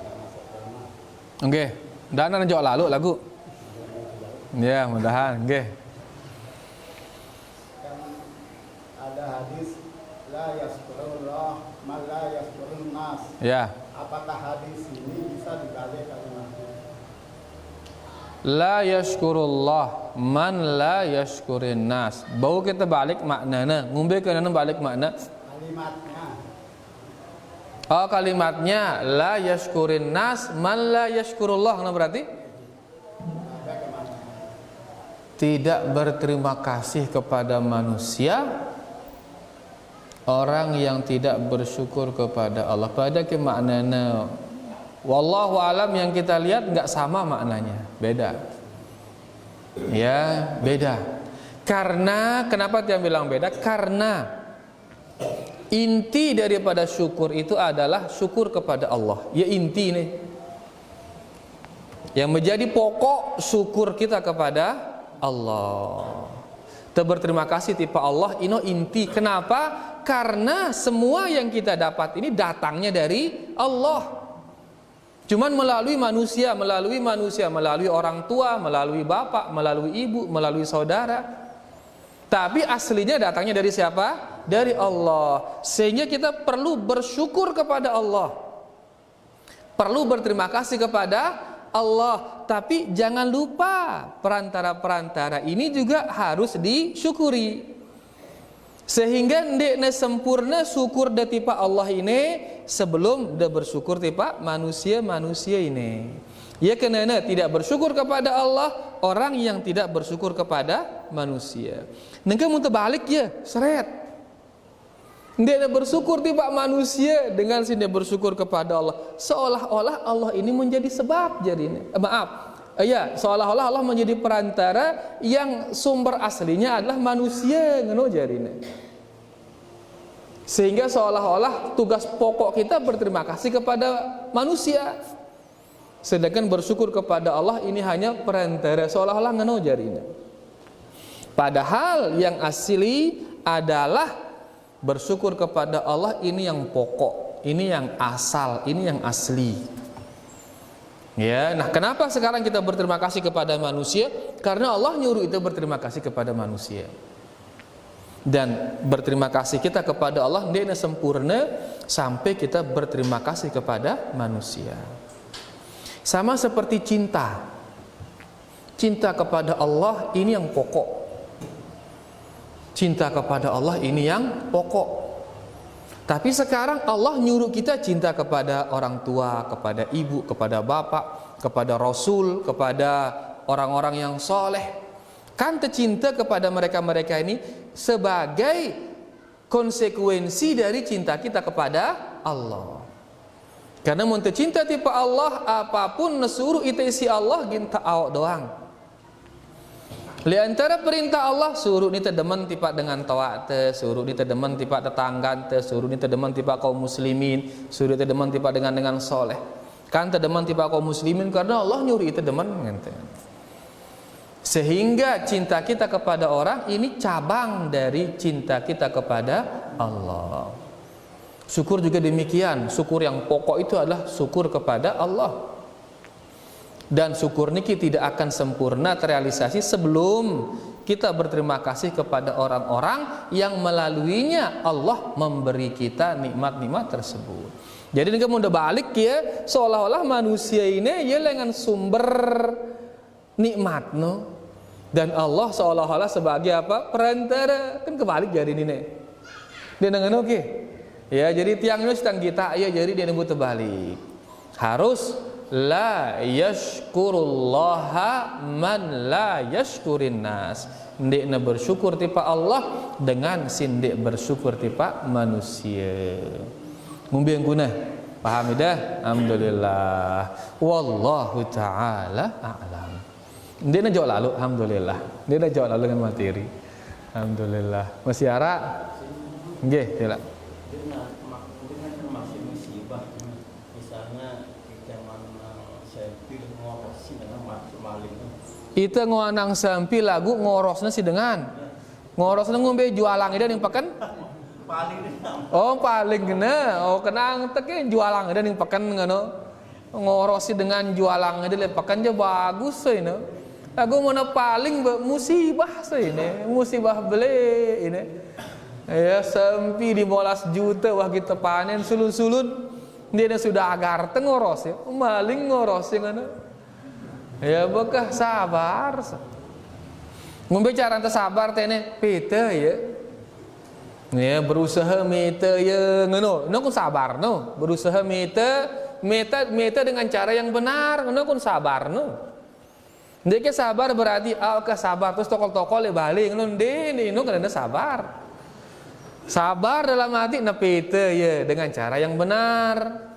yang masuk tema. Oke, dana jauh lalu lagu. Ya, mudahan, nggih. Kan ada hadis la yaskurullah man la yaskurun nas. Ya. Apakah hadis ini bisa dibalik kalimatnya? La yashkurullah man la yashkurin nas. Bau kita balik maknana, ngumbe kana balik makna Kalimatnya. Oh, kalimatnya la yashkurin nas man la yashkurullah. Nah, berarti tidak berterima kasih kepada manusia orang yang tidak bersyukur kepada Allah. Pada ke maknanya wallahu alam, yang kita lihat enggak sama maknanya, beda. Ya, beda. Karena kenapa dia bilang beda? Karena inti daripada syukur itu adalah syukur kepada Allah. Ya, inti nih. Yang menjadi pokok syukur kita kepada Allah. Kita berterima kasih tipe Allah ini inti. Kenapa? Karena semua yang kita dapat ini datangnya dari Allah. Cuman melalui manusia, melalui orang tua, melalui bapak, melalui ibu, melalui saudara. Tapi aslinya datangnya dari siapa? Dari Allah. Sehingga kita perlu bersyukur kepada Allah, perlu berterima kasih kepada Allah. Tapi jangan lupa perantara-perantara ini juga harus disyukuri. Sehingga ndekne sempurna syukur da tipa Allah ini sebelum da bersyukur tipa manusia ini. Ya, kenana tidak bersyukur kepada Allah orang yang tidak bersyukur kepada manusia. Nengke mun terbalik ya, seret. Ndekne bersyukur tipa manusia dengan sini bersyukur kepada Allah. Seolah-olah Allah ini menjadi sebab jadinya. Ya, seolah-olah Allah menjadi perantara yang sumber aslinya adalah manusia, ngono jarine. Sehingga seolah-olah tugas pokok kita berterima kasih kepada manusia, sedangkan bersyukur kepada Allah ini hanya perantara, seolah-olah ngono jarine. Padahal yang asli adalah bersyukur kepada Allah ini yang pokok, ini yang asal, ini yang asli. Ya, nah kenapa sekarang kita berterima kasih kepada manusia? Karena Allah nyuruh itu berterima kasih kepada manusia. Dan berterima kasih kita kepada Allah ndekna sempurna sampai kita berterima kasih kepada manusia. Sama seperti cinta. Cinta kepada Allah ini yang pokok. Cinta kepada Allah ini yang pokok. Tapi sekarang Allah nyuruh kita cinta kepada orang tua, kepada ibu, kepada bapak, kepada Rasul, kepada orang-orang yang soleh. Kan tercinta kepada mereka-mereka ini sebagai konsekuensi dari cinta kita kepada Allah. Karena mun tercinta tipe Allah, apapun nesuruh itu isi Allah ginta awak doang. Li antara perintah Allah suruh ni tedemen tipa dengan tawa te, suruh ni tedemen tipa tetanggan te, suruh ni tedemen tipa kaum muslimin, suruh tedemen tipa dengan soleh. Kan tedemen tipa kaum muslimin karena Allah nyuruh itu tedemen ngenten. Sehingga cinta kita kepada orang ini cabang dari cinta kita kepada Allah. Syukur juga demikian. Syukur yang pokok itu adalah syukur kepada Allah. Dan syukur niki tidak akan sempurna terrealisasi sebelum kita berterima kasih kepada orang-orang yang melaluinya Allah memberi kita nikmat-nikmat tersebut. Jadi ini kamu udah balik ya, seolah-olah manusia ini ya dengan sumber nikmat no. Dan Allah seolah-olah sebagai apa? Perantara. Kan kebalik jadi ini nih. Dia dengan oke. Ya, jadi tiangnya sedang kita ya, jadi dia nembut terbalik. Harus la yashkurullaha man la yashkurin nas. Ndekna bersyukur tipa Allah dengan sindek bersyukur tipa manusia. Mumbi yang guna paham dah? Alhamdulillah. Wallahu ta'ala a'lam. Ndekna jauh lalu alhamdulillah. Ndekna jauh lalu dengan materi. Alhamdulillah. Masih harap? Nggih, tidak. Itu ngoanang sampi lagu ngorosnya si dengan ngorosnya ngombe jualang ida ning peken paling kena kenang teke jualang ida ning peken ngono ngorosi dengan jualang ida le peken je bagus ini lagu mana paling musibah ini musibah beli ini ya sampi 15 juta wah kita panen sulun-sulun dia sudah agar tengoros ya maling ngoros ngono. Ya bekah sabar. Ngombe cara ente sabar tene pete ya. Ya, berusaha meta ya ngono. No kun sabar no. Berusaha meta dengan cara yang benar, ngono kun sabar no. Ndek sabar berarti ke sabar terus tokol-tokol balik ngono ndek no kana sabar. Sabar dalam hati nepeta ya dengan cara yang benar.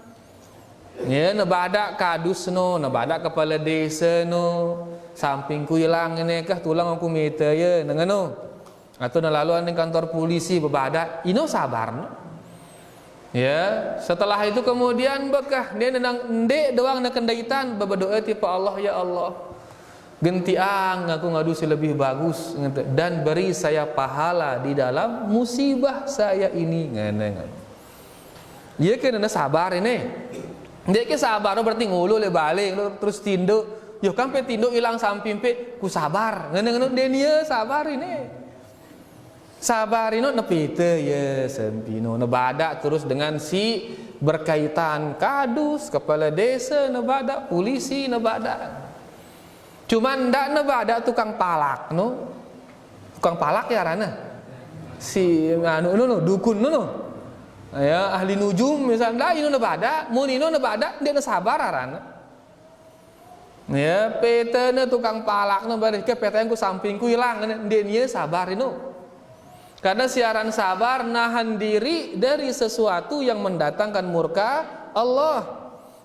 Ya, nebada kadus no, nebada kepala desa no. Sampingku hilang ini kah tulang aku meta ya ngono. Atau lalu ane kantor polisi bebadak, ino sabar no? Ya, setelah itu kemudian bekah dia nendang ndek doang na kendaitan berdoa tipe Allah, ya Allah gentiang aku ngadu lebih bagus dan beri saya pahala di dalam musibah saya ini ngene. Iya kena sabar ini. Ndek ke sabar berarti ngulu le balik terus tinduk. Yo kan pe tinduk hilang samping pe ku sabar. Ngene dia sabar ini. Sabarino nepite ya sempino nebada terus dengan si berkaitan kadus kepala desa nebada polisi nebada cuman ndak nebada tukang palak no tukang palak ya rana si anu no dukun no ya ahli nujum misalnya ino nebada mun ino nebada dia sabar rana ya pete ne tukang palak nebada ke pete yang ku sampingku hilang dia sabar ino. Karena siaran sabar nahan diri dari sesuatu yang mendatangkan murka Allah.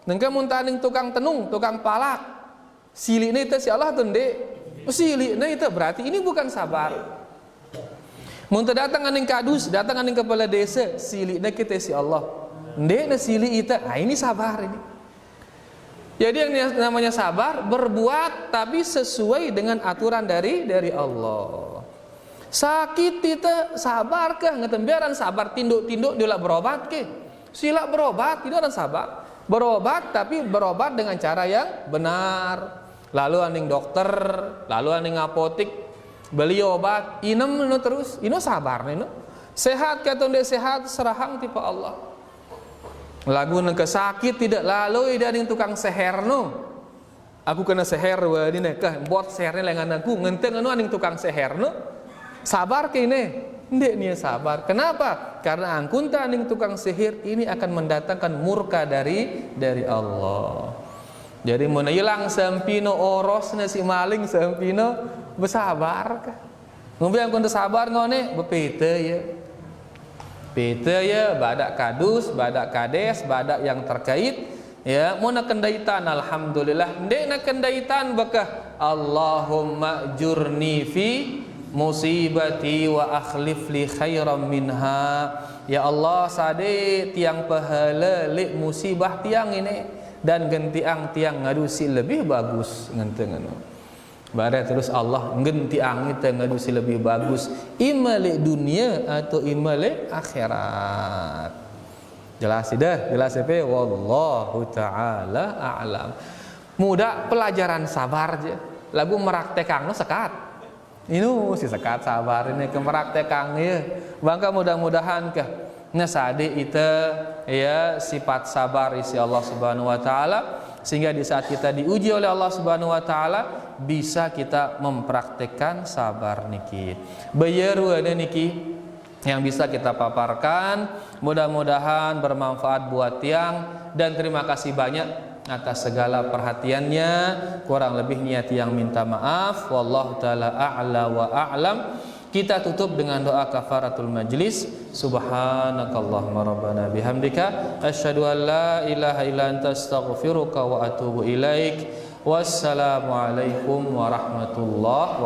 Nengke muntaning tukang tenung, tukang palak. Siliknya itu si Allah tuh ndek. Siliknya itu berarti ini bukan sabar. Muntah datang aning kadus, datang aning kepala desa, siliknya kita si Allah. Ndek na silik itu, ini sabar ini. Jadi yang namanya sabar berbuat tapi sesuai dengan aturan dari Allah. Sakit kita sabar kah ngetembiaran sabar tinduk-tinduk dia berobat ke sila berobat tidak ada sabar berobat tapi berobat dengan cara yang benar lalu aning dokter lalu aning apotik beli obat inem no terus ino sabar ino sehat kata ndek sehat serahang tipe Allah lagu nang sakit tidak lalu ida aning tukang seher no aku kena seher wa di nekah buat sehernya lengan aku ngenteng anu aning tukang seher no sabar ke ini, ndek nih sabar. Kenapa? Karena angkunta ning tukang sihir ini akan mendatangkan murka dari Allah. Jadi mun ilang sempino oros na si maling sempino bersabar kah? Ngombe angkunta sabar ngone bepete ya. Pete ya badak kadus, badak kades, badak yang terkait ya mun kendaitan alhamdulillah ndek na kendaitan bekah Allahumma jurni fi musibati wa akhlif li khairam minha ya Allah sade tiang pahala li musibah tiang ini dan gentiang tiang ngadusi lebih bagus ngenteng anu bare terus Allah gentiang itu ngadusi lebih bagus imale dunia atau imale akhirat jelas dah jelas pe wallahu taala a'lam mudah pelajaran sabar je lagu meraktekangno sekat ini si sekat sabar ini kemeraktekang ya bangka mudah-mudahan ke ngesade itu ya sifat sabar isi Allah Subhanahu wa taala sehingga di saat kita diuji oleh Allah Subhanahu wa taala bisa kita mempraktekkan sabar niki bayaru ada niki yang bisa kita paparkan mudah-mudahan bermanfaat buat tiang dan terima kasih banyak atas segala perhatiannya kurang lebihnya tiang minta maaf wallahu taala a'la wa a'lam kita tutup dengan doa kafaratul majlis subhanakallahumma rabbana bihamdika asyhadu an la ilaha illa anta astaghfiruka wa atubu ilaik wassalamu alaikum warahmatullahi